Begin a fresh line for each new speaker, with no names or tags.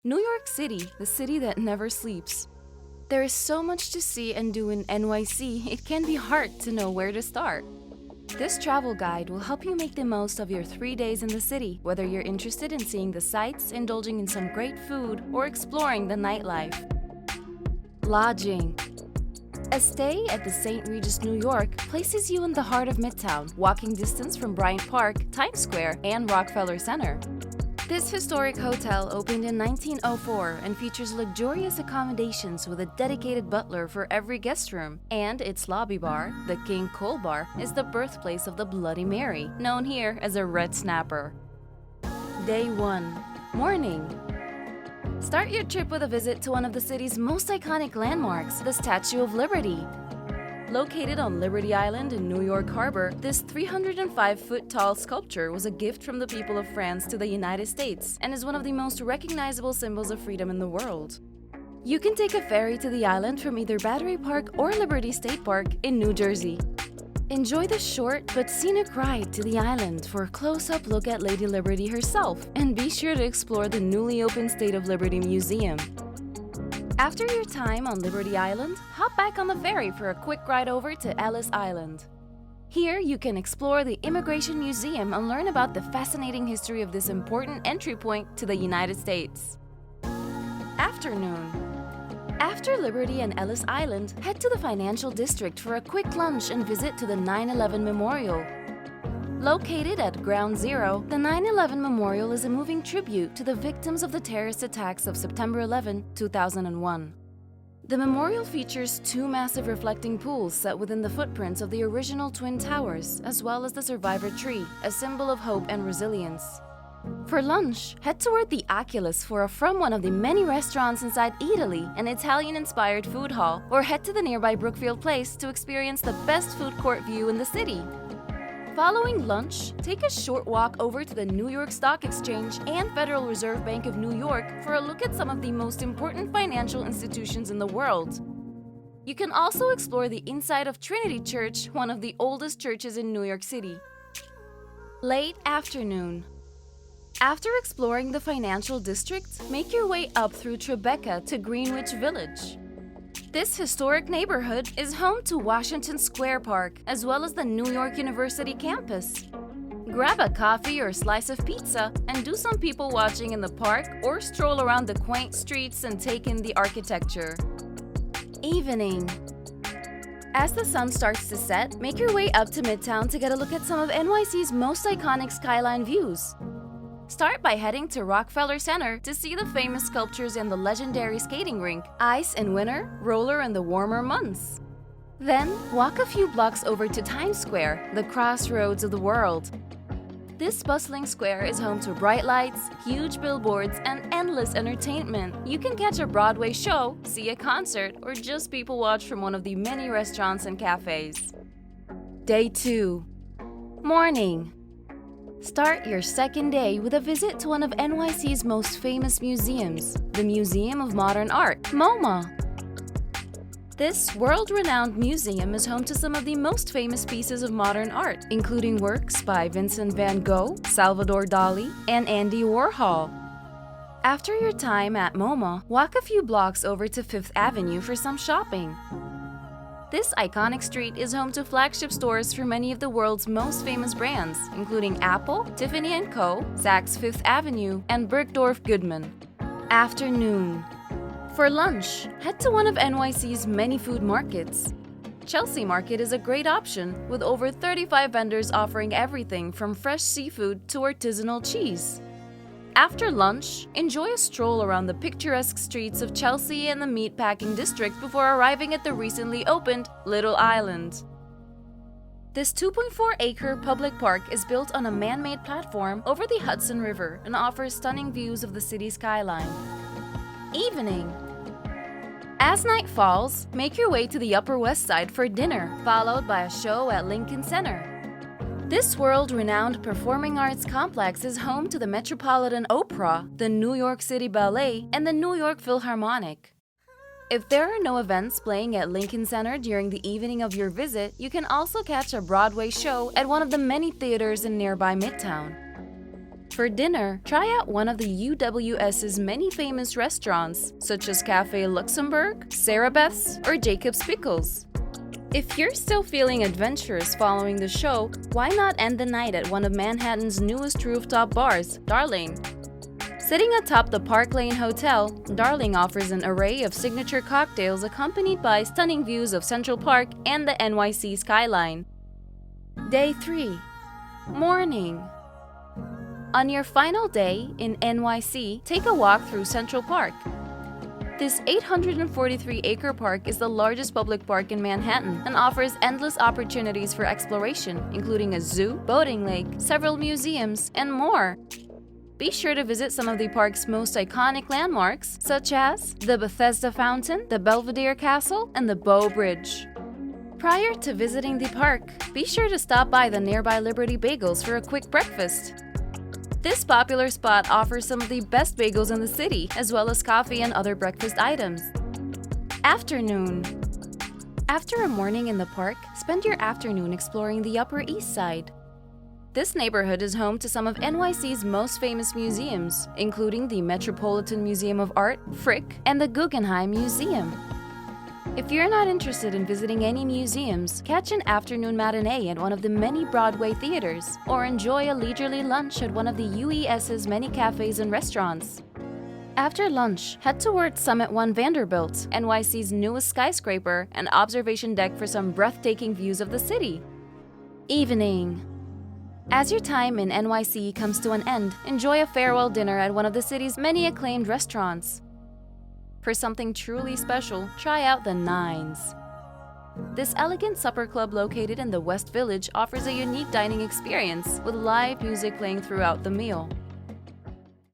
New York City, the city that never sleeps. There is so much to see and do in NYC, it can be hard to know where to start. This travel guide will help you make the most of your 3 days in the city, whether you're interested in seeing the sights, indulging in some great food, or exploring the nightlife. Lodging. A stay at the St. Regis, New York places you in the heart of Midtown, walking distance from Bryant Park, Times Square, and Rockefeller Center. This historic hotel opened in 1904 and features luxurious accommodations with a dedicated butler for every guest room, and its lobby bar, the King Cole Bar, is the birthplace of the Bloody Mary, known here as a Red Snapper. Day 1. Morning. Start your trip with a visit to one of the city's most iconic landmarks, the Statue of Liberty. Located on Liberty Island in New York Harbor, this 305-foot-tall sculpture was a gift from the people of France to the United States and is one of the most recognizable symbols of freedom in the world. You can take a ferry to the island from either Battery Park or Liberty State Park in New Jersey. Enjoy the short but scenic ride to the island for a close-up look at Lady Liberty herself, and be sure to explore the newly opened State of Liberty Museum. After your time on Liberty Island, hop back on the ferry for a quick ride over to Ellis Island. Here, you can explore the Immigration Museum and learn about the fascinating history of this important entry point to the United States. Afternoon. After Liberty and Ellis Island, head to the Financial District for a quick lunch and visit to the 9/11 Memorial. Located at Ground Zero, the 9/11 Memorial is a moving tribute to the victims of the terrorist attacks of September 11, 2001. The memorial features 2 massive reflecting pools set within the footprints of the original Twin Towers, as well as the survivor tree, a symbol of hope and resilience. For lunch, head toward the Oculus from one of the many restaurants inside Italy, an Italian-inspired food hall, or head to the nearby Brookfield Place to experience the best food court view in the city. Following lunch, take a short walk over to the New York Stock Exchange and Federal Reserve Bank of New York for a look at some of the most important financial institutions in the world. You can also explore the inside of Trinity Church, one of the oldest churches in New York City. Late afternoon. After exploring the financial district, make your way up through Tribeca to Greenwich Village. This historic neighborhood is home to Washington Square Park, as well as the New York University campus. Grab a coffee or slice of pizza and do some people watching in the park, or stroll around the quaint streets and take in the architecture. Evening. As the sun starts to set, make your way up to Midtown to get a look at some of NYC's most iconic skyline views. Start by heading to Rockefeller Center to see the famous sculptures and the legendary skating rink, ice in winter, roller in the warmer months. Then, walk a few blocks over to Times Square, the crossroads of the world. This bustling square is home to bright lights, huge billboards, and endless entertainment. You can catch a Broadway show, see a concert, or just people watch from one of the many restaurants and cafes. Day 2. Morning. Start your second day with a visit to one of NYC's most famous museums, the Museum of Modern Art, MoMA. This world-renowned museum is home to some of the most famous pieces of modern art, including works by Vincent van Gogh, Salvador Dali, and Andy Warhol. After your time at MoMA, walk a few blocks over to Fifth Avenue for some shopping. This iconic street is home to flagship stores for many of the world's most famous brands, including Apple, Tiffany & Co., Saks Fifth Avenue, and Bergdorf Goodman. Afternoon. For lunch, head to one of NYC's many food markets. Chelsea Market is a great option, with over 35 vendors offering everything from fresh seafood to artisanal cheese. After lunch, enjoy a stroll around the picturesque streets of Chelsea and the Meatpacking District before arriving at the recently opened Little Island. This 2.4-acre public park is built on a man-made platform over the Hudson River and offers stunning views of the city skyline. Evening. As night falls, make your way to the Upper West Side for dinner, followed by a show at Lincoln Center. This world-renowned performing arts complex is home to the Metropolitan Opera, the New York City Ballet, and the New York Philharmonic. If there are no events playing at Lincoln Center during the evening of your visit, you can also catch a Broadway show at one of the many theaters in nearby Midtown. For dinner, try out one of the UWS's many famous restaurants, such as Cafe Luxembourg, Sarah Beth's, or Jacob's Pickles. If you're still feeling adventurous following the show, why not end the night at one of Manhattan's newest rooftop bars, Darling? Sitting atop the Park Lane Hotel, Darling offers an array of signature cocktails accompanied by stunning views of Central Park and the NYC skyline. Day 3. Morning. On your final day in NYC, take a walk through Central Park. This 843-acre park is the largest public park in Manhattan and offers endless opportunities for exploration, including a zoo, boating lake, several museums, and more. Be sure to visit some of the park's most iconic landmarks, such as the Bethesda Fountain, the Belvedere Castle, and the Bow Bridge. Prior to visiting the park, be sure to stop by the nearby Liberty Bagels for a quick breakfast. This popular spot offers some of the best bagels in the city, as well as coffee and other breakfast items. Afternoon. After a morning in the park, spend your afternoon exploring the Upper East Side. This neighborhood is home to some of NYC's most famous museums, including the Metropolitan Museum of Art, Frick, and the Guggenheim Museum. If you're not interested in visiting any museums, catch an afternoon matinee at one of the many Broadway theaters, or enjoy a leisurely lunch at one of the UES's many cafes and restaurants. After lunch, head towards Summit One Vanderbilt, NYC's newest skyscraper, and observation deck for some breathtaking views of the city. Evening. As your time in NYC comes to an end, enjoy a farewell dinner at one of the city's many acclaimed restaurants. For something truly special, try out the Nines. This elegant supper club located in the West Village offers a unique dining experience with live music playing throughout the meal.